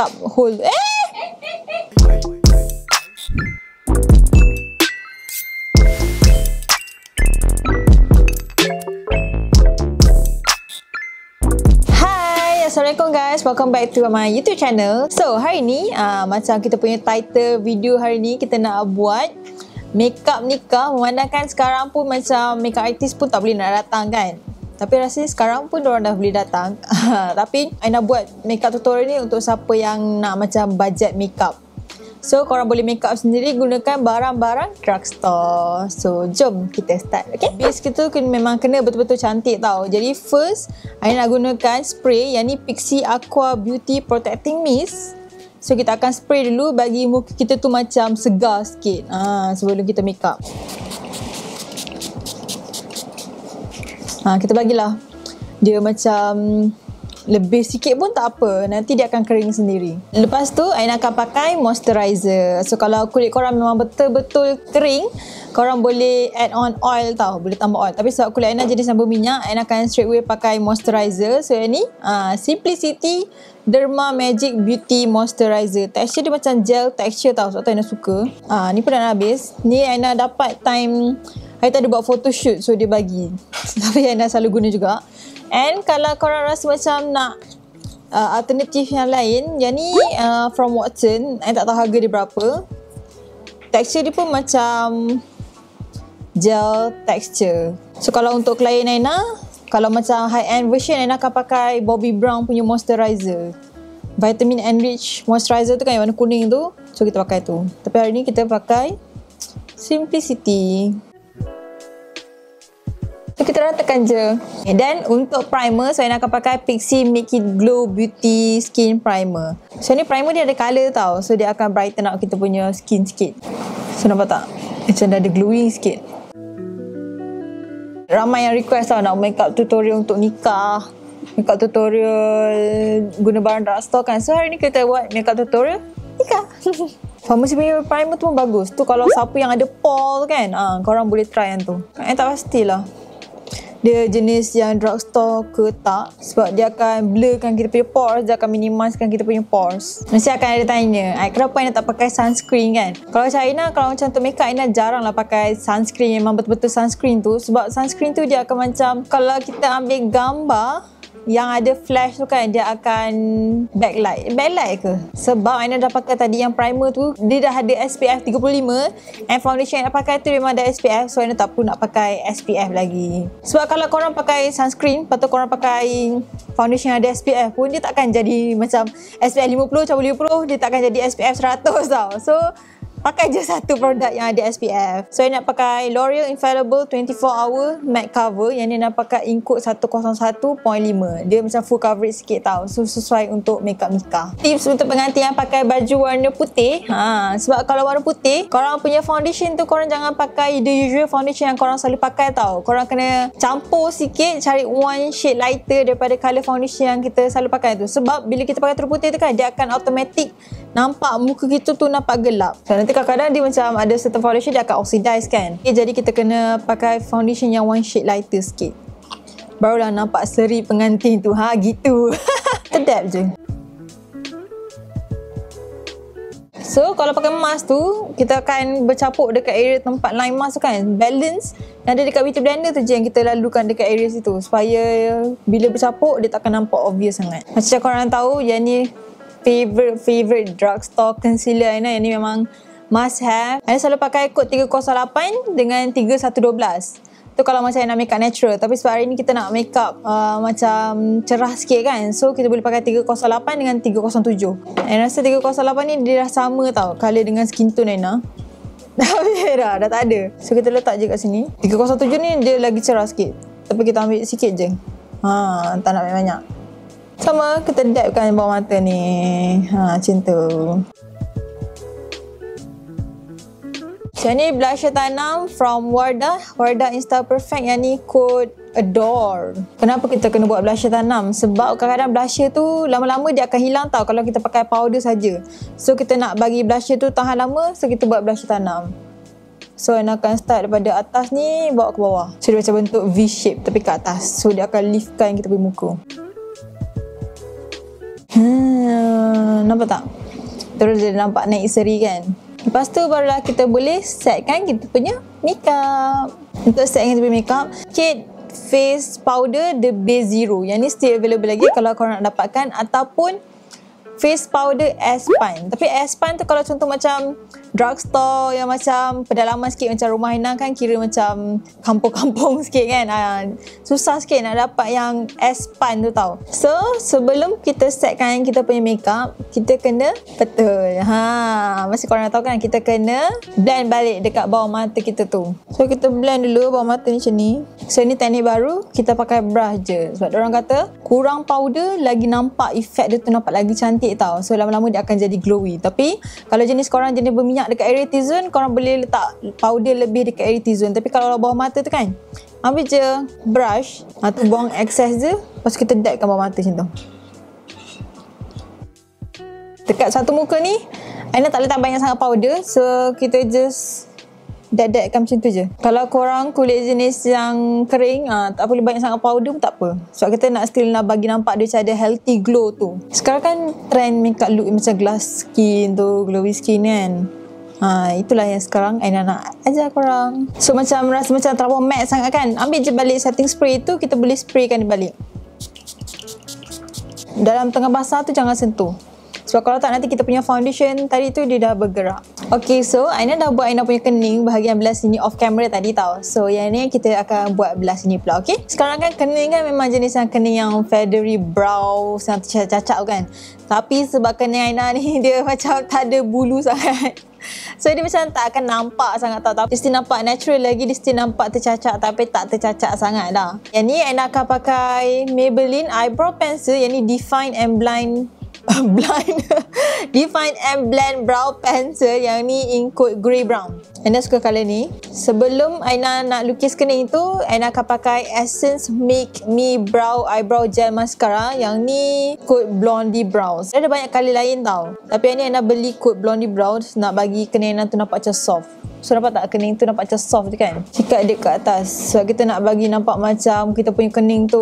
makeup hole. Assalamualaikum guys, welcome back to my YouTube channel. So hari ni macam kita punya title video hari ni, kita nak buat makeup nikah. Memandangkan sekarang pun macam makeup artist pun tak boleh nak datang kan, tapi rasanya sekarang pun diorang dah boleh datang. Tapi I nak buat makeup tutorial ni untuk siapa yang nak macam budget makeup. So korang boleh make up sendiri gunakan barang-barang drugstore. So jom kita start. Okay, base kita memang kena betul-betul cantik tau. Jadi first I nak gunakan spray yang ni Pixi Aqua Beauty Protecting Mist. So kita akan spray dulu bagi muka kita tu macam segar sikit sebelum kita make up. Kita bagilah dia macam lebih sikit pun tak apa, nanti dia akan kering sendiri. Lepas tu I akan pakai moisturizer. So kalau kulit korang memang betul-betul kering, korang boleh add on oil tau, boleh tambah oil. Tapi sebab kulit Aina jadi sambung minyak, Aina akan straight away pakai moisturizer. So yang ni Simplicity Derma Magic Beauty Moisturizer. Texture dia macam gel texture tau, sebab tu Aina suka. Ni pun dah habis. Ni Aina dapat time hari tadi buat photoshoot, so dia bagi. Tapi Aina selalu guna juga. And kalau korang rasa macam nak alternatif yang lain, yang ni from Watson, I tak tahu harga dia berapa. Texture dia pun macam gel texture. So kalau untuk klien Aina, kalau macam high end version, Aina akan pakai Bobbi Brown punya moisturizer, Vitamin Enrich Moisturizer tu kan, yang warna kuning tu. So kita pakai tu. Tapi hari ni kita pakai Simplicity. Kita ratakan je. Dan untuk primer, so Aina akan pakai Pixi Make It Glow Beauty Skin Primer. So ni primer dia ada colour tau, so dia akan brighten up kita punya skin sikit. So nampak tak? Macam dah ada glowing sikit. Ramai yang request tau nak makeup tutorial untuk nikah, makeup tutorial guna barang drugstore kan. So hari ni kita buat makeup tutorial nikah. Pharmacy punya primer tu pun bagus. Tu kalau siapa yang ada pore kan, korang boleh try yang tu. Tak pastilah dia jenis yang drugstore ke tak, sebab dia akan blurkan kita punya pores, dia akan minimizekan kita punya pores. Mesti akan ada tanya, kenapa Aina tak pakai sunscreen kan? Kalau macam Aina, kalau macam untuk makeup, Aina jarang lah pakai sunscreen, memang betul-betul sunscreen tu. Sebab sunscreen tu dia akan macam, kalau kita ambil gambar yang ada flash tu kan, dia akan backlight ke? Sebab Aina dah pakai tadi yang primer tu, dia dah ada SPF 35, and foundation yang nak pakai tu memang ada SPF. So Aina tak perlu nak pakai SPF lagi. Sebab kalau korang pakai sunscreen, lepas tu korang pakai foundation yang ada SPF pun, dia takkan jadi macam SPF 50 campur 50, dia takkan jadi SPF 100 tau. So pakai je satu produk yang ada SPF. So I nak pakai L'Oreal Infallible 24 Hour Matte Cover. Yang ni nak pakai Inkut 101.5. Dia macam full coverage sikit tau, so sesuai untuk makeup nikah. Tips untuk pengantin yang pakai baju warna putih, sebab kalau warna putih, korang punya foundation tu korang jangan pakai the usual foundation yang korang selalu pakai tau. Korang kena campur sikit, cari one shade lighter daripada colour foundation yang kita selalu pakai tu. Sebab bila kita pakai terus putih tu kan, dia akan automatic nampak muka kita tu nampak gelap. So nanti kadang-kadang dia macam ada certain foundation dia akan oxidize kan. Jadi kita kena pakai foundation yang one shade lighter sikit, barulah nampak seri pengantin tu. Gitu. Sedap je. So kalau pakai mask tu, kita akan bercapuk dekat area tempat line mask tu kan. Balance yang ada dekat beauty blender tu je yang kita lalukan dekat area situ, supaya bila bercapuk dia takkan nampak obvious sangat. Macam korang tahu, yang ni favorite drugstore concealer Aina. Yang ni memang must have. Aina selalu pakai kod 308 dengan 3112. Tu kalau macam nak make up natural. Tapi sebab hari ni kita nak make up macam cerah sikit kan, so kita boleh pakai 308 dengan 307. Aina rasa 308 ni dia dah sama tau colour dengan skin tone Aina. Dah tak ada. So kita letak je kat sini. 307 ni dia lagi cerah sikit, tapi kita ambil sikit je. Tak nak banyak. Sama kita dapkan bawah mata ni. Macam tu. Yang ni blusher tanam from Wardah Insta Perfect. Yang ni kod Adore. Kenapa kita kena buat blusher tanam? Sebab kadang-kadang blusher tu lama-lama dia akan hilang tau kalau kita pakai powder saja. So kita nak bagi blusher tu tahan lama, so kita buat blusher tanam. So Aina akan start daripada atas ni bawa ke bawah. So dia macam bentuk V shape tapi ke atas. So dia akan liftkan kita punya muka. Nampak tak? Terus dia nampak naik seri kan. Lepas tu barulah kita boleh setkan kita punya makeup. Untuk setkan kita punya makeup, Kate face powder the base zero. Yang ni still available lagi kalau korang nak dapatkan, ataupun face powder Aespan. Tapi Aespan tu kalau contoh macam drugstore yang macam pedalaman sikit, macam rumah Aina kan kira macam kampung-kampung sikit kan. Susah sikit nak dapat yang Aespan tu tau. So sebelum kita setkan kita punya makeup, kita kena mesti korang dah tahu kan, kita kena blend balik dekat bawah mata kita tu. So kita blend dulu bawah mata ni macam ni. So ni teknik baru, kita pakai brush je. Sebab orang kata kurang powder lagi nampak efek dia tu, nampak lagi cantik tau. So lama-lama dia akan jadi glowy. Tapi kalau jenis korang jenis berminyak dekat area T-zone, korang boleh letak powder lebih dekat area T-zone. Tapi kalau bawah mata tu kan, ambil je brush atau buang excess je, lepas kita dab kat bawah mata macam tu. Dekat satu muka ni Aina tak letak banyak sangat powder, so kita just dab-dabkan macam tu je. Kalau korang kulit jenis yang kering, tak boleh banyak sangat powder pun tak apa. Sebab kita still nak bagi nampak dia macam ada healthy glow tu. Sekarang kan trend makeup look macam glass skin tu, glowy skin kan. Itulah yang sekarang Aina nak ajar korang. So macam rasa macam terlalu matte sangat kan, ambil je balik setting spray tu, kita boleh spraykan dia balik. Dalam tengah basah tu jangan sentuh. Sebab kalau tak nanti kita punya foundation tadi tu dia dah bergerak. Okay, so Aina dah buat Aina punya kening bahagian belah sini off camera tadi tau. So yang ni kita akan buat belah sini pula, okay? Sekarang kan kening kan memang jenis yang kening yang feathery brow, yang tercacak kan. Tapi sebab kening Aina ni dia macam tak ada bulu sangat. So dia macam tak akan nampak sangat tau. Dia still nampak natural lagi, dia still nampak tercacak tapi tak tercacak sangat dah. Yang ni Aina akan pakai Maybelline Eyebrow Pencil. Yang ni Define and Define and Blend Brow Pencil. Yang ni in coat grey brown. Aina suka colour ni. Sebelum Aina nak lukis kening tu, Aina akan pakai Essence Make Me Brow Eyebrow Gel Mascara. Yang ni coat Blondie Brows. Ada banyak colour lain tau, tapi yang ni Aina beli coat Blondie Brows nak bagi kening Aina tu nampak macam soft. So nampak tak kening tu nampak macam soft je kan? Sikat dia kat atas. Sebab kita nak bagi nampak macam kita punya kening tu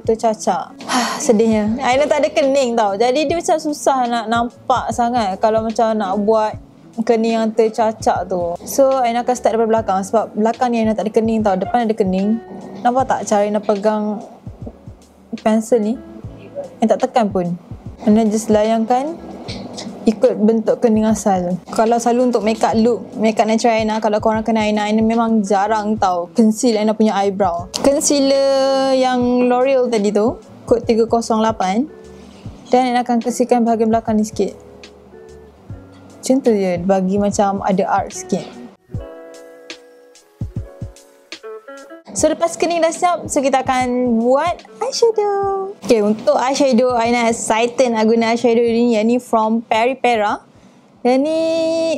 tercacak. Sedihnya Aina tak ada kening tau, jadi dia macam susah nak nampak sangat kalau macam nak buat kening yang tercacak tu. So Aina akan start daripada belakang. Sebab belakang ni Aina tak ada kening tau, depan ada kening. Nampak tak cara Aina pegang pensel ni? Aina tak tekan pun, Aina just layangkan ikut bentuk kening asal. Kalau selalu untuk makeup look, makeup natural Aina, kalau korang kenal Aina memang jarang tau conceal Aina punya eyebrow. Concealer yang L'Oreal tadi tu, kod 308, dan Aina akan kasihkan bahagian belakang ni sikit. Macam tu je, bagi macam ada art sikit. So lepas kening dah siap, so kita akan buat eyeshadow. Okay, untuk eyeshadow Aina excited nak guna eyeshadow ni. Yang ni from Peripera. Yang ni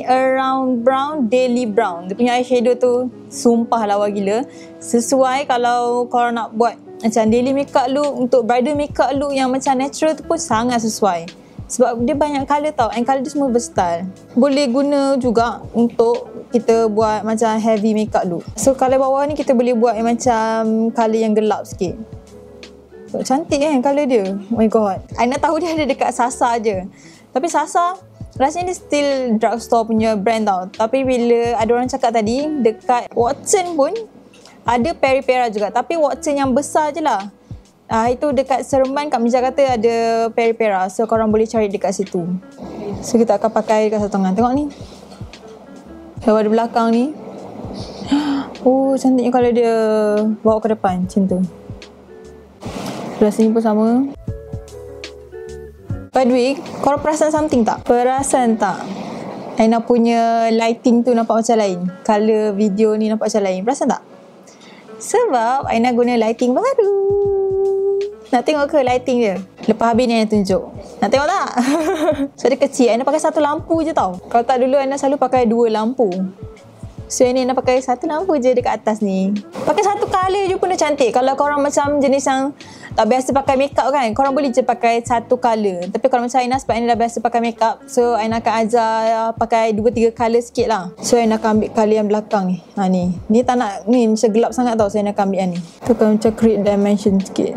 Around Brown Daily Brown. Dia punya eyeshadow tu sumpah lawa gila. Sesuai kalau korang nak buat macam daily makeup look, untuk bridal makeup look yang macam natural tu pun sangat sesuai. Sebab dia banyak colour tau, and colour dia semua versatile. Boleh guna juga untuk kita buat macam heavy makeup look. So colour bawah ni kita boleh buat yang macam colour yang gelap sikit. So, cantik kan colour dia. Oh my god, Aina tahu dia ada dekat Sasa je. Tapi Sasa rasanya dia still drugstore punya brand tau. Tapi bila ada orang cakap tadi, dekat Watson pun ada Peripera juga. Tapi Watson yang besar je lah. Itu dekat Seremban kat Mejakata ada Peripera. So korang boleh cari dekat situ. So kita akan pakai dekat satu tangan. Tengok ni, kalau di belakang ni. Oh cantiknya kalau dia bawa ke depan macam tu. Sebelah sini pun sama. By the way, korang perasan something tak? Perasan tak Aina punya lighting tu nampak macam lain? Colour video ni nampak macam lain. Perasan tak? Sebab Aina guna lighting baru. Nak tengok ke lighting dia? Lepas habis ni Aina tunjuk. Nak tengok tak? So dia kecil, Aina pakai satu lampu je tau. Kalau tak dulu Aina selalu pakai dua lampu. So ini Aina pakai satu lampu je dekat atas ni. Pakai satu colour je pun dah cantik. Kalau korang macam jenis yang tak biasa pakai makeup kan, korang boleh je pakai satu colour. Tapi kalau macam Aina, sebab Aina dah biasa pakai makeup, so Aina akan ajar pakai 2-3 colour sikit lah. So Aina akan ambil colour yang belakang ni. Ni tak nak, ni macam gelap sangat tau, so Aina akan ambil yang ni. Tu kan macam create dimension sikit.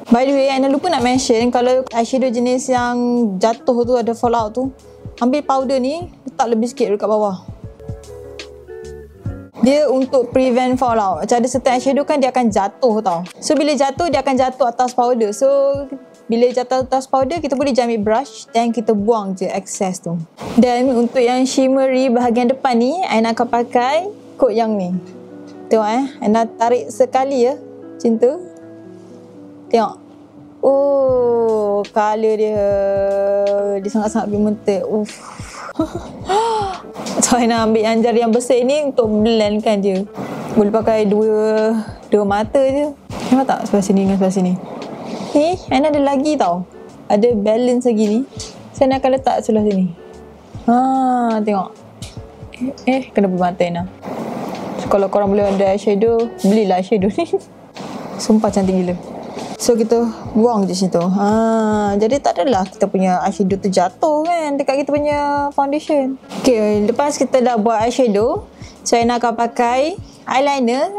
By the way, Aina lupa nak mention, kalau eyeshadow jenis yang jatuh tu, ada fallout tu, ambil powder ni, letak lebih sikit dekat bawah. Dia untuk prevent fallout. Macam ada certain eyeshadow kan dia akan jatuh tau. So bila jatuh, dia akan jatuh atas powder. So bila jatuh atas powder, kita boleh je ambil brush dan kita buang je excess tu. Dan untuk yang shimmery bahagian depan ni, Aina akan pakai coat yang ni. Tengok Aina tarik sekali ya. Cinta. Tengok. Oh, colour dia. Dia sangat-sangat pigmented. So Aina ambil yang jari yang besar ni untuk blendkan dia. Boleh pakai dua mata je. Nampak tak sebelah sini dengan sebelah sini? Ni Aina ada lagi tau. Ada balance lagi ni. So Aina akan letak sebelah sini. Tengok. Kena bermata Aina. So, kalau korang boleh ada eyeshadow, belilah eyeshadow ni. Sumpah cantik gila. So kita buang je situ. Jadi tak adalah kita punya eyeshadow tu jatuh kan dekat kita punya foundation. Okay, lepas kita dah buat eyeshadow, so Aina akan pakai eyeliner.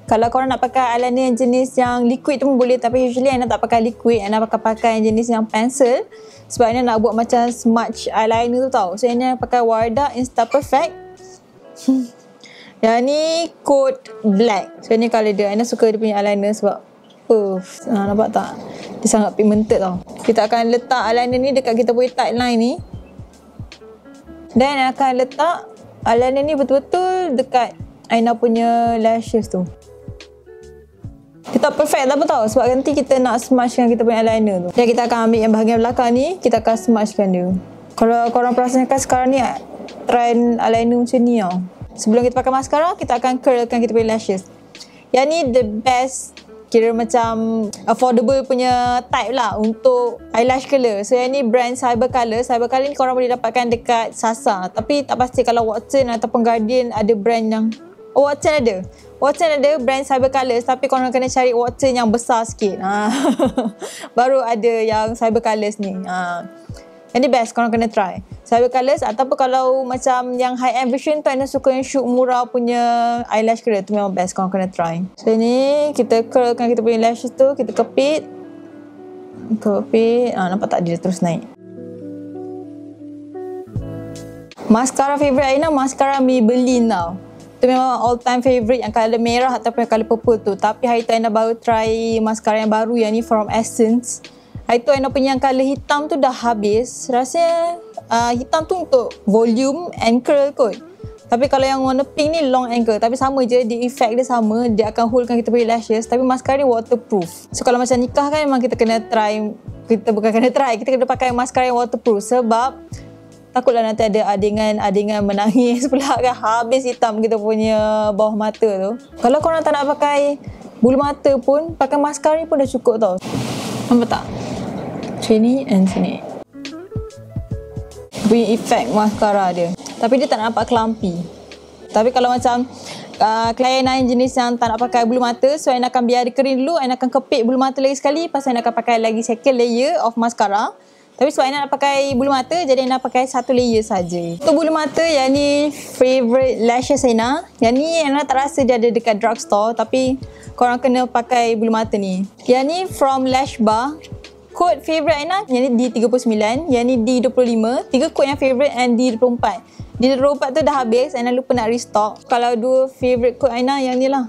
Kalau korang nak pakai eyeliner yang jenis yang liquid tu pun boleh, tapi usually Aina tak pakai liquid. Aina pakai yang jenis yang pencil sebab Aina nak buat macam smudge eyeliner tu tau. So Aina pakai Wardah Insta Perfect. Yang ni coat black. So ni colour dia. Aina suka dia punya eyeliner sebab nampak tak? Dia sangat pigmented tau. Kita akan letak eyeliner ni dekat kita punya tight line ni. Dan akan letak eyeliner ni betul-betul dekat Aina punya lashes tu. Kita perfect tak apa tau, sebab nanti kita nak smudgekan kita punya eyeliner tu. Dan kita akan ambil yang bahagian belakang ni, kita akan smudgekan dia. Kalau korang perasan kan sekarang ni trend eyeliner macam ni tau. Sebelum kita pakai mascara, kita akan curlkan kita punya lashes. Yang ni the best, kira macam affordable punya type lah untuk eyelash color. So yang ni brand Cyber Colour. Cyber Colour ni korang boleh dapatkan dekat Sasa. Tapi tak pasti kalau Watson ataupun Guardian ada brand yang... Watson ada. Watson ada brand Cyber Colours, tapi korang kena cari Watson yang besar sikit. Baru ada yang Cyber Colours ni. Yang ni best, korang kena try Cyber Colours. Ataupun kalau macam yang high-end version tu, Aina suka yang shoot murah punya eyelash curler tu, memang best, korang kena try. So ni kita curlkan kita punya lashes tu, kita kepit. Nampak tak dia terus naik. Mascara favourite Aina, mascara Maybelline tau. Tu memang all time favourite, yang colour merah ataupun yang colour purple tu. Tapi hari tu Aina baru try mascara yang baru, yang ni from Essence. Hari tu Aina punya yang colour hitam tu dah habis. Rasanya hitam tu untuk volume and curl kot. Tapi kalau yang warna pink ni long and curl. Tapi sama je, dia effect dia sama. Dia akan holdkan kita punya lashes. Tapi mascara ni waterproof. So kalau macam nikah kan memang kita kena try. Kita bukan kena try, kita kena pakai mascara yang waterproof. Sebab takutlah nanti ada adingan menangis pula kan. Habis hitam kita punya bawah mata tu. Kalau korang tak nak pakai bulu mata pun, pakai mascara ni pun dah cukup tau. Nampak tak? Sini and sini. Punya efek mascara dia. Tapi dia tak nampak clumpy. Tapi kalau macam klien Aina jenis yang tak nak pakai bulu mata, so Aina akan biar dia kering dulu. Aina akan kepit bulu mata lagi sekali. Lepas Aina akan pakai lagi second layer of mascara. Tapi sebab Aina nak pakai bulu mata, jadi Aina pakai satu layer saja. Untuk bulu mata, yang ni favourite lashes Aina. Yang ni Aina tak rasa dia ada dekat drugstore, tapi korang kena pakai bulu mata ni. Yang ni from Lash Bar. Kod favourite Aina, yang ni D39, yang ni D25. 3 kod yang favourite and D24. D24 tu dah habis, Aina lupa nak restock. Kalau 2 favourite kod Aina, yang ni lah.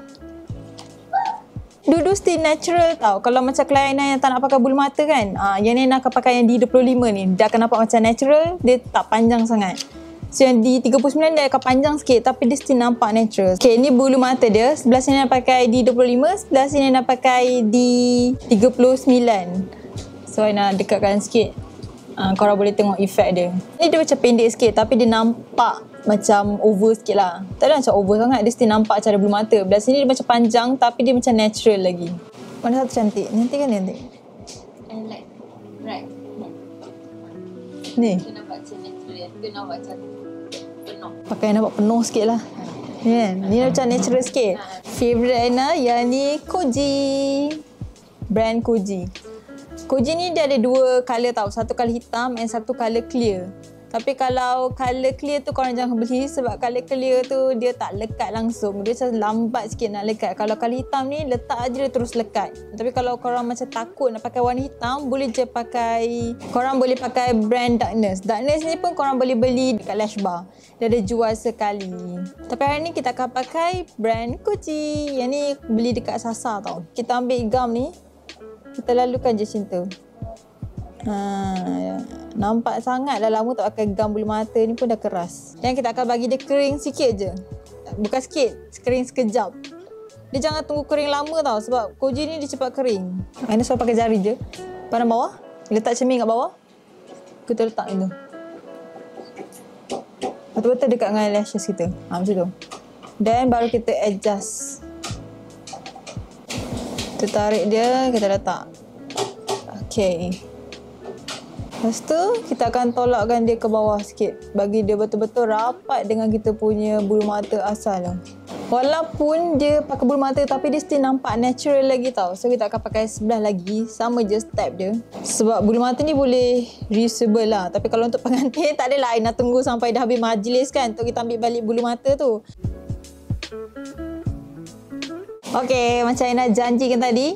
Dua-dua still natural tau. Kalau macam klien Aina yang tak nak pakai bulu mata kan, yang ni Aina akan pakai yang D25 ni. Dia akan nampak macam natural, dia tak panjang sangat. So yang D39 dia akan panjang sikit, tapi dia still nampak natural. Okay, ni bulu mata dia. Sebelah sini Aina pakai D25, sebelah sini Aina pakai D39. So Aina dekatkan sikit. Korang boleh tengok efek dia. Ni dia macam pendek sikit, tapi dia nampak macam over sikit lah. Tak ada macam over sangat, dia still nampak cara bulu mata. Belah sini dia macam panjang, tapi dia macam natural lagi. Mana satu cantik? Nanti kan cantik? Like, right. Ni? Dia nampak macam natural. Dia nampak macam penuh. Pakai nampak penuh sikit lah. Yeah, ni macam natural sikit. Favourite Aina yang ni Koji. Brand Koji. Koji ni dia ada 2 colour tau. Satu colour hitam and satu colour clear. Tapi kalau colour clear tu korang jangan beli, sebab colour clear tu dia tak lekat langsung. Dia macam lambat sikit nak lekat. Kalau colour hitam ni letak aja dia terus lekat. Tapi kalau korang macam takut nak pakai warna hitam, boleh je pakai, korang boleh pakai brand Darkness. Darkness ni pun korang boleh beli dekat Lash Bar. Dia ada jual sekali. Tapi hari ni kita akan pakai brand Gucci. Yang ni beli dekat Sasa tau. Kita ambil gum ni, kita lalukan je macam tu. Nampak sangat dah lama tak pakai gam bulu mata ni pun dah keras. Dan kita akan bagi dia kering sikit je. Bukan sikit, kering sekejap. Dia jangan tunggu kering lama tau, sebab koji ni dia cepat kering. Aina suruh pakai jari je. Pandang bawah, letak cermin kat bawah. Kita letak ni tu. Betul-betul dekat dengan lashes kita. Macam tu. Dan baru kita adjust. Kita tarik dia, kita letak. Okay. Lepas tu, kita akan tolakkan dia ke bawah sikit. Bagi dia betul-betul rapat dengan kita punya bulu mata asal tu. Walaupun dia pakai bulu mata, tapi dia still nampak natural lagi tau. So, kita akan pakai sebelah lagi. Sama je step dia. Sebab bulu mata ni boleh reusable lah. Tapi kalau untuk pengantin, tak adalah I nak tunggu sampai dah habis majlis kan, untuk kita ambil balik bulu mata tu. Okay, macam Aina janjikan tadi,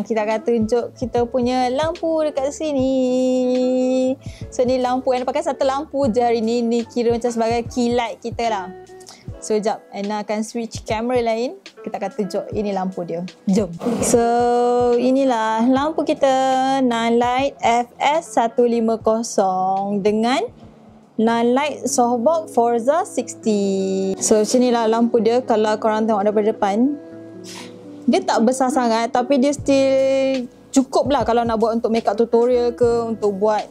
kita akan tunjuk kita punya lampu dekat sini. So, ni lampu. Aina pakai satu lampu je hari ni. Ni kira macam sebagai key light kita lah. So, sekejap. Aina akan switch kamera lain. Kita akan tunjuk ini lampu dia. Jom. So, inilah lampu kita. Nightlight FS150 dengan Nightlight Softbox Forza 60. So, macam inilah lampu dia. Kalau korang tengok daripada depan, dia tak besar sangat, tapi dia still cukup lah kalau nak buat untuk makeup tutorial ke, untuk buat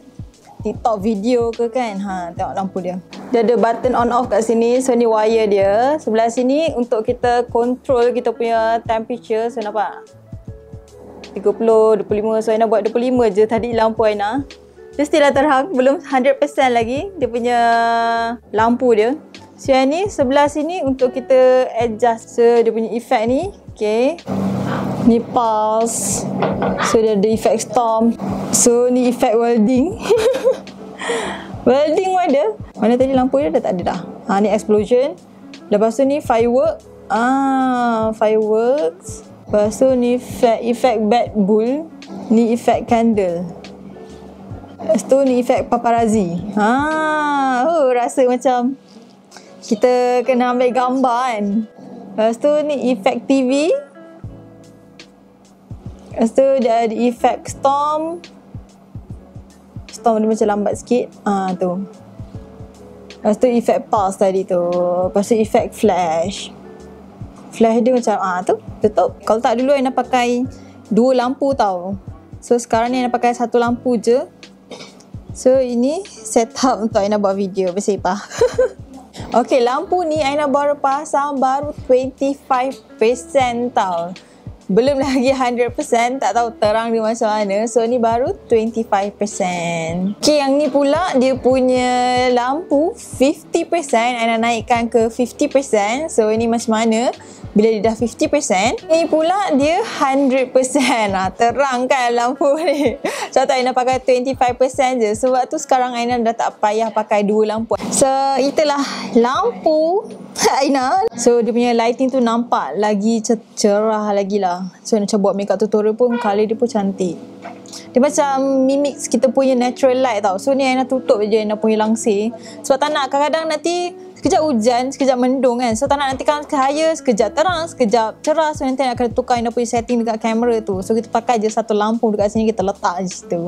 TikTok video ke kan. Tengok lampu dia. Dia ada button on off kat sini. So ni wire dia. Sebelah sini untuk kita control kita punya temperature. So nampak 30, 25. So Aina buat 25 je tadi lampu Aina. Dia still dah terang. Belum 100% lagi dia punya lampu dia. So yang ni sebelah sini untuk kita adjust dia punya effect ni. Okay. Ni pulse. So dia ada effect storm. So ni effect welding. Welding pun ada. Mana tadi lampu dia dah tak ada dah. Ni explosion. Lepas tu ni firework. Fireworks. Lepas tu ni effect bat bull. Ni effect candle. Lepas tu ni effect paparazzi. Rasa macam kita kena ambil gambar kan. Lepas tu ni efek TV. Lepas tu dia ada efek storm. Storm dia macam lambat sikit. Tu. Lepas tu efek pulse tadi tu. Lepas tu efek flash. Flash dia macam tu tutup. Kalau tak dulu Aina pakai 2 lampu tau. So sekarang ni Aina pakai 1 lampu je. So ini setup untuk Aina buat video bersepah. Okay, lampu ni Aina baru pasang baru 25% tau. Belum lagi 100%, tak tahu terang dia macam mana. So ni baru 25%. Okay, yang ni pula dia punya lampu 50%. Aina naikkan ke 50%. So ini macam mana bila dia dah 50%. Ni pula dia 100%. Terang kan lampu ni. So tak Aina pakai 25% je. Sebab tu sekarang Aina dah tak payah pakai 2 lampu. So itulah lampu Aina. So dia punya lighting tu nampak lagi cerah lagi lah. So macam buat makeup tutorial pun colour dia pun cantik. Dia macam mimic kita punya natural light tau. So ni Aina tutup je Aina punya langsir. Sebab tak nak kadang-kadang nanti sekejap hujan, sekejap mendung kan. So tak nak nanti kan cahaya, sekejap terang, sekejap cerah. So nanti nak kena tukar Aina punya setting dekat kamera tu. So kita pakai je satu lampu dekat sini, kita letak je situ.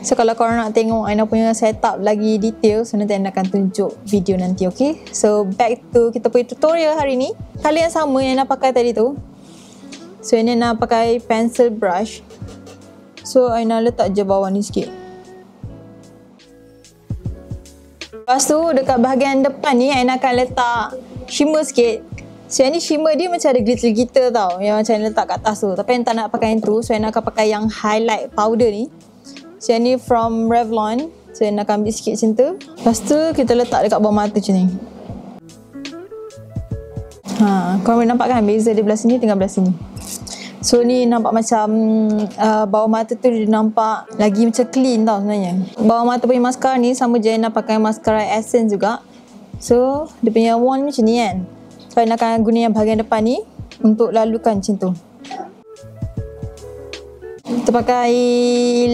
So kalau korang nak tengok Aina punya setup lagi detail, so nanti Aina akan tunjuk video nanti, okay? So back to kita punya tutorial hari ni. Kali yang sama yang Aina pakai tadi tu. So ini Aina pakai pencil brush. So Aina letak je bawah ni sikit. Lepas tu dekat bahagian depan ni Aina akan letak shimmer sikit. So yang ni shimmer dia macam ada glitter-glitter tau, yang macam Aina letak kat atas tu. Tapi Aina tak nak pakai yang tu. So Aina akan pakai yang highlight powder ni. So yang ni from Revlon. So Aina akan ambil sikit macam tu. Lepas tu kita letak dekat bawah mata macam ni. Korang boleh nampak kan beza dia belah sini dengan belah sini. So ni nampak macam bawah mata tu dia nampak lagi macam clean tau sebenarnya. Bawah mata punya mascara ni sama je Aina pakai mascara Essence juga. So dia punya wand macam ni kan. So Aina akan guna yang bahagian depan ni untuk lalukan macam tu. Kita pakai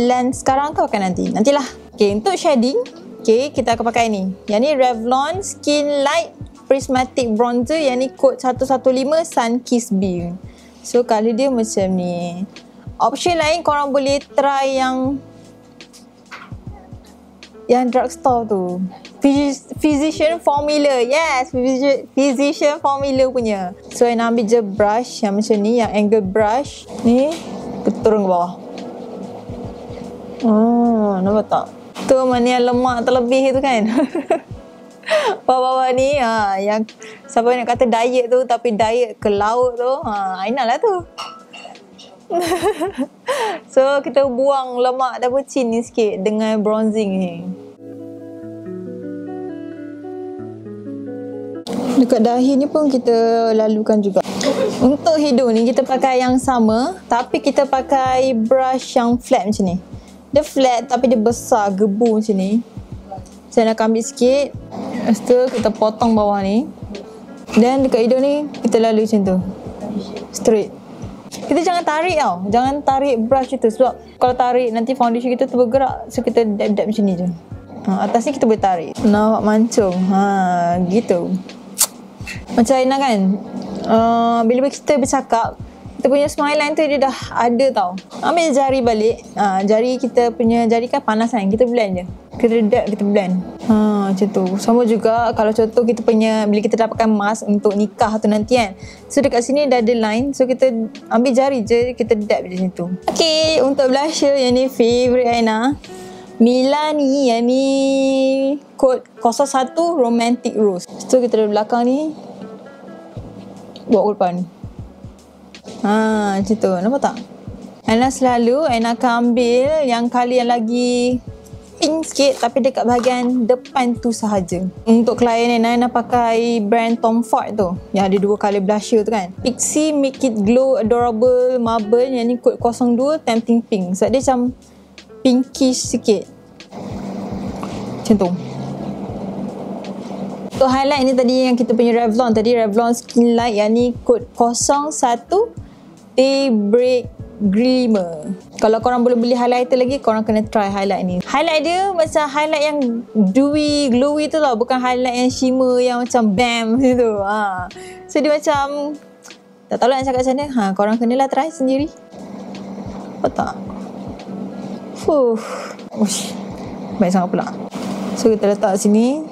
lens sekarang ke pakai nanti? Nantilah. Okay, untuk shading, okay, kita akan pakai ni. Yang ni Revlon Skin Light Prismatic Bronzer. Yang ni kod 115 Sun Kiss B. So colour dia macam ni. Option lain korang boleh try yang drugstore tu. Physician Formula. Yes, Physician Formula punya. So Aina ambil je brush yang macam ni, yang angle brush ni. Kita turun ke bawah. Nampak tak? Tu mana yang lemak terlebih tu kan. Bawah-bawah ni yang siapa nak kata diet tu, tapi diet ke laut tu, Aina lah tu. So kita buang lemak double chin ni sikit dengan bronzing ni. Dekat dahi ni pun kita lalukan juga. Untuk hidung ni kita pakai yang sama, tapi kita pakai brush yang flat macam ni. Dia flat tapi dia besar, gebu macam ni. Saya nak ambil sikit. Lepas tu kita potong bawah ni. Dan dekat hidung ni kita lalu macam tu. Straight. Kita jangan tarik tau. Jangan tarik brush tu. Sebab kalau tarik nanti foundation kita tu bergerak. So kita dab-dab macam ni je. Atas ni kita boleh tarik. Nampak mancung. Gitu. Macam Aina kan, bila kita bercakap, kita punya smile line tu dia dah ada tau. Ambil jari balik, jari kita punya jari kan panas kan, kita blend je. Kita dab, kita blend. Macam tu. Sama juga kalau contoh kita punya, bila kita dapatkan mask untuk nikah tu nanti kan. So dekat sini dah ada line, so kita ambil jari je, kita dab je macam tu. Okay, untuk blusher yang ni favourite Aina. Milani, yang ni kod 01 Romantic Rose. So kita dari belakang ni bawa ke depan. Macam tu. Nampak tak? Aina selalu akan ambil yang colour yang lagi pink sikit, tapi dekat bahagian depan tu sahaja. Untuk klien Aina pakai brand Tom Ford tu, yang ada dua colour blusher tu kan. Pixie Make It Glow Adorable Marble, yang ni kod 02 Tempting Pink. Sebab dia macam pinkish sikit. Macam tu. Untuk highlight ni tadi yang kita punya Revlon tadi, Revlon Skin Light, yang ni kod 01 Daybreak Glimmer. Kalau korang boleh beli highlighter lagi, korang kena try highlight ni. Highlight dia macam highlight yang dewy, glowy tu tau. Bukan highlight yang shimmer yang macam bam gitu. So dia macam, tak tahu lah nak cakap macam mana. Korang kenalah try sendiri. Apa tak? Ush, baik sangat pula. So kita letak sini.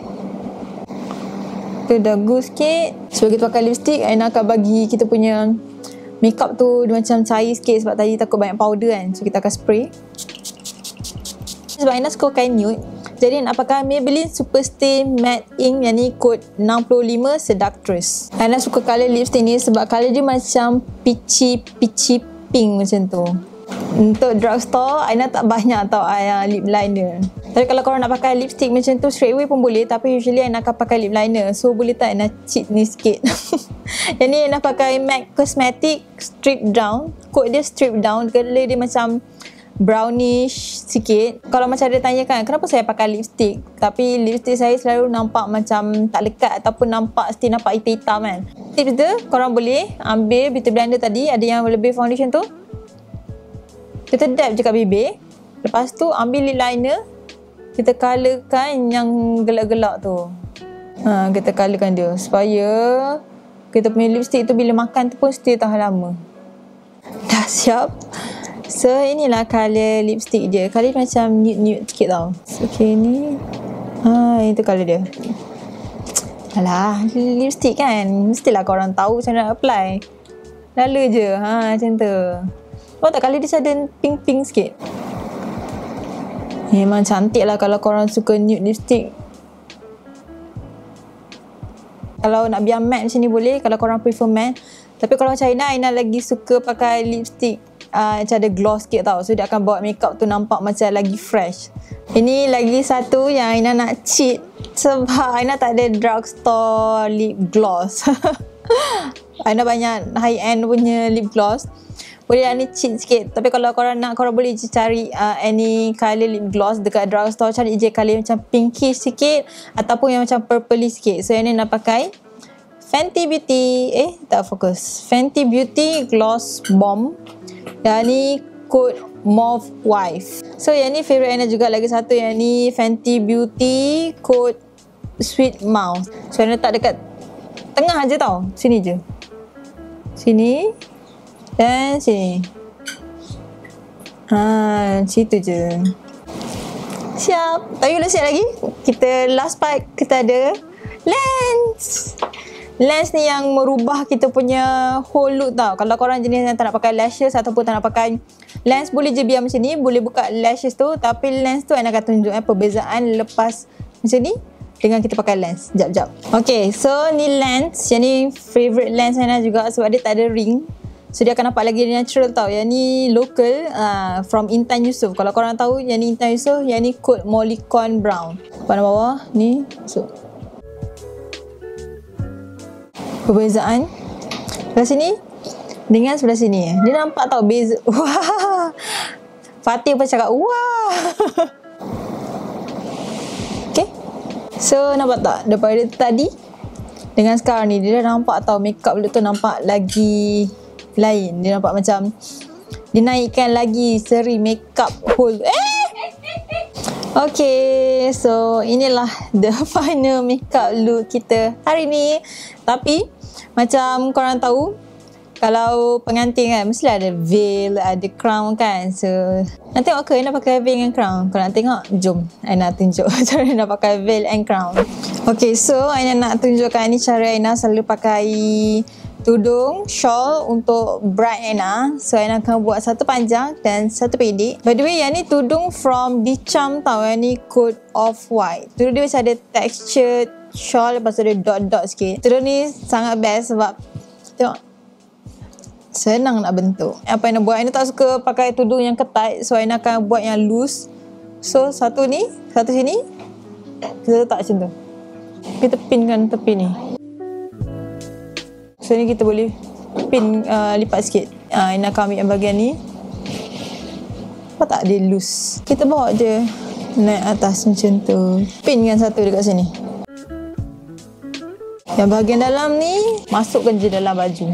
Kita dagu sikit. Sebelum kita pakai lipstick, Aina akan bagi kita punya makeup tu dia macam cair sikit. Sebab tadi takut banyak powder kan. So kita akan spray. Sebab Aina suka pakai nude, jadi nak pakai Maybelline Superstay Matte Ink yang ni kod 65 Seductress. Aina suka colour lipstick ni sebab colour dia macam peachy pink macam tu. Untuk drugstore, Aina tak banyak tau lip liner. Tapi kalau korang nak pakai lipstick macam tu straight away pun boleh. Tapi usually Aina akan pakai lip liner. So boleh tak Aina cheat ni sikit. Yang ni Aina pakai MAC Cosmetic Strip Down. Kod dia Strip Down. Colour dia macam brownish sikit. Kalau macam dia tanya kan, kenapa saya pakai lipstick? Tapi lipstick saya selalu nampak macam tak lekat ataupun still nampak hitam-hitam kan. Tips dia, korang boleh ambil beauty blender tadi, ada yang lebih foundation tu. Kita dab je kat bibir. Lepas tu ambil lip liner, kita colourkan yang gelap-gelap tu. Kita colourkan dia supaya kita punya lipstick tu bila makan tu pun still tahan lama. Dah siap. So inilah colour lipstick dia. Colour macam nude-nude sikit tau. Okay ni. Itu colour dia. Alah, lipstick kan, mestilah korang tahu macam mana nak apply. Lalu je. Macam tu. Kau tak, colour dia ada pink-pink sikit. Memang cantik lah kalau korang suka nude lipstick. Kalau nak biar matte macam ni boleh, kalau korang prefer matte. Tapi kalau macam Aina lagi suka pakai lipstick macam ada gloss sikit tau. So dia akan buat makeup tu nampak macam lagi fresh. Ini lagi satu yang Aina nak cheat sebab Aina tak ada drugstore lip gloss. Aina banyak high end punya lip gloss. boleh lah ni cheat sikit. Tapi kalau korang nak, korang boleh je cari any colour lip gloss dekat drugstore. Cari je colour yang macam pinkish sikit ataupun yang macam purpley sikit. So yang ni nak pakai Fenty Beauty, tak fokus, Fenty Beauty Gloss Bomb. Yang ni kod Mauve Wife. So yang ni favourite Aina juga. Lagi satu yang ni Fenty Beauty kod Sweet Mouth. So Aina letak dekat tengah je tau. Sini je. Sini dan sini. Situ je. Siap. Tapi belum siap lagi. Kita last part, kita ada lens. Lens ni yang merubah kita punya whole look tau. Kalau korang jenis yang tak nak pakai lashes ataupun tak nak pakai lens, boleh je biar macam ni. Boleh buka lashes tu. Tapi lens tu Aina akan tunjuk perbezaan lepas macam ni dengan kita pakai lens. Jap. Okay, so ni lens. Yang ni favourite lens Aina juga sebab dia tak ada ring. So dia akan nampak lagi natural tau. Yang ni local, from Intan Yusof. Kalau korang tahu yang ni Intan Yusof, yang ni kod Molicon Brown. Pada bawah ni. So perbezaan sebelah sini dengan sebelah sini. Dia nampak tau beza. Wah. Fatih pun cakap wah. Okay. So nampak tak daripada tadi dengan sekarang ni, dia dah nampak tau makeup look tu nampak lagi lain. Dia nampak macam dinaikkan lagi seri makeup whole. Okay, so inilah the final makeup look kita hari ni. Tapi macam korang tahu, kalau pengantin kan mestilah ada veil, ada crown kan. So nak tengok ke nak pakai veil dengan crown? Kalau nak tengok, jom Aina tunjuk cara nak pakai veil and crown. Okay, so Aina nak tunjukkan ni cara Aina selalu pakai tudung, shawl untuk bride Aina. So Aina akan buat satu panjang dan satu pendek. By the way, yang ni tudung from Dicham tau. Yang ni kod Off-White. Tudung dia macam ada textured shawl, lepas tu ada dot-dot sikit. Tudung ni sangat best sebab tengok, senang nak bentuk. Apa Aina buat, Aina tak suka pakai tudung yang ketat. So Aina akan buat yang loose. So satu ni, satu sini, kita letak macam tu. Kita pinkan tepi ni. So ni kita boleh pin, lipat sikit. Aina akan ambil yang bahagian ni. Apa tak dia loose. Kita bawa je naik atas macam tu. Pin kan satu dekat sini. Yang bahagian dalam ni masukkan je dalam baju.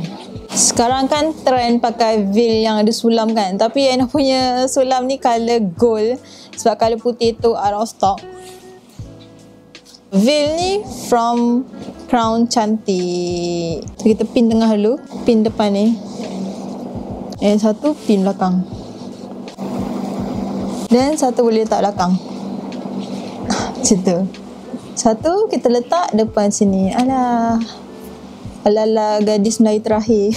Sekarang kan trend pakai veil yang ada sulam kan. Tapi Aina punya sulam ni colour gold. Sebab colour putih tu out of stock. Veil ni from Crown Cantik. So, kita pin tengah dulu. Pin depan ni. Yang satu pin belakang. Dan satu boleh letak belakang. Macam tu. Satu kita letak depan sini. Alah. Ala-ala gadis Melayu terakhir.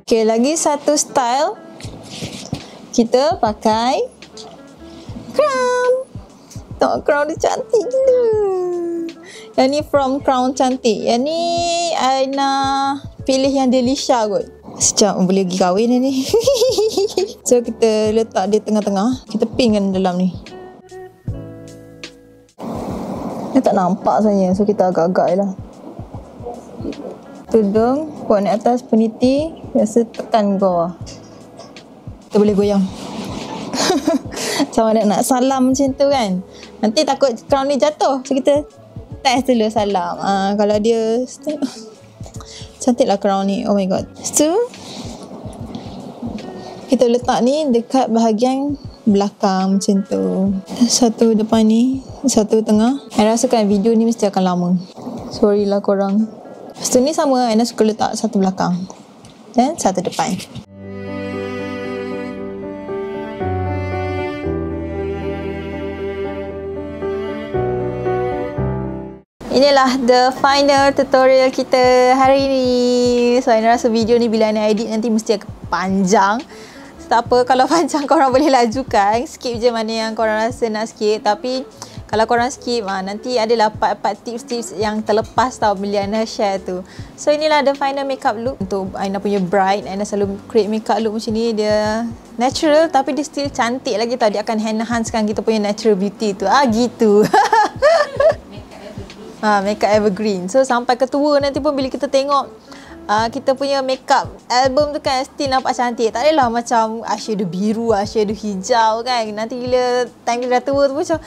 Okay, lagi satu style. Kita pakai crown. Tengok crown dia cantik gila. Yang ni from Crown Cantik. Yang ni Aina pilih yang Delisha kot. Sekejap boleh pergi kahwin ni. So kita letak dia tengah-tengah. Kita pinkan dalam ni. Dia tak nampak sebenarnya. So kita agak-agak je lah. Tudung buat naik atas, peniti biasa tekan bawah. Kita boleh goyang. Sama ada nak salam macam tu kan. Nanti takut crown ni jatuh. So kita test dulu salam. Kalau dia cantik lah crown ni. Oh my god. So kita letak ni dekat bahagian belakang macam tu. Satu depan ni, satu tengah. Saya rasakan video ni mesti akan lama. Sorry lah korang. Lepas tu ni sama, Aina suka letak satu belakang dan satu depan. Inilah the final tutorial kita hari ni. So Aina rasa video ni bila Aina edit nanti mesti akan panjang. Tak apa, kalau panjang korang boleh lajukan. Skip je mana yang korang rasa nak skip. Tapi kalau korang skip, nanti adalah part-part tips-tips yang terlepas tau bila Aina share tu. So inilah the final makeup look untuk Aina punya bride. Aina selalu create makeup look macam ni. Dia natural tapi dia still cantik lagi tau. Dia akan enhancekan kita punya natural beauty tu. Gitu. Makeup evergreen. So sampai ke tua nanti pun bila kita tengok kita punya makeup album tu kan still nampak cantik. Tak adalah macam eyeshadow biru, eyeshadow hijau kan. Nanti bila time kita dah tua tu macam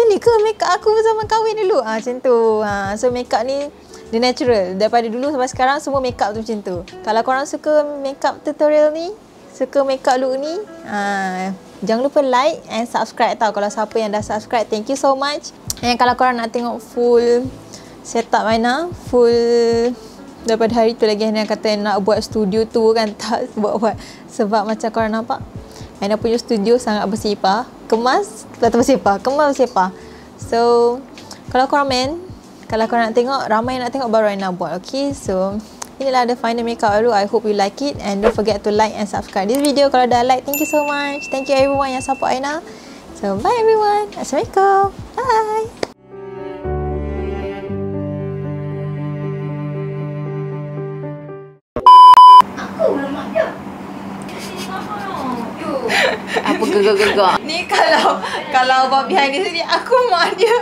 ni ke makeup aku zaman kahwin dulu? Macam tu. So makeup ni dia natural. Daripada dulu sampai sekarang semua makeup tu macam tu. Kalau korang suka makeup tutorial ni, suka makeup look ni, jangan lupa like and subscribe tau. Kalau siapa yang dah subscribe, thank you so much. And kalau korang nak tengok full setup Aina, full daripada hari tu lagi Aina kata nak buat studio tu kan, tak buat sebab macam korang nampak Aina punya studio sangat bersepah, kemas bersepah. So kalau korang kalau korang nak tengok, ramai nak tengok baru Aina buat. Okay, so inilah the final makeup baru. I hope you like it and don't forget to like and subscribe this video. Kalau dah like, thank you so much. Thank you everyone yang support Aina. So bye everyone. Assalamualaikum. Bye. Apa gegak-gegak? Ni kalau buat behind the scene ni aku mak dia.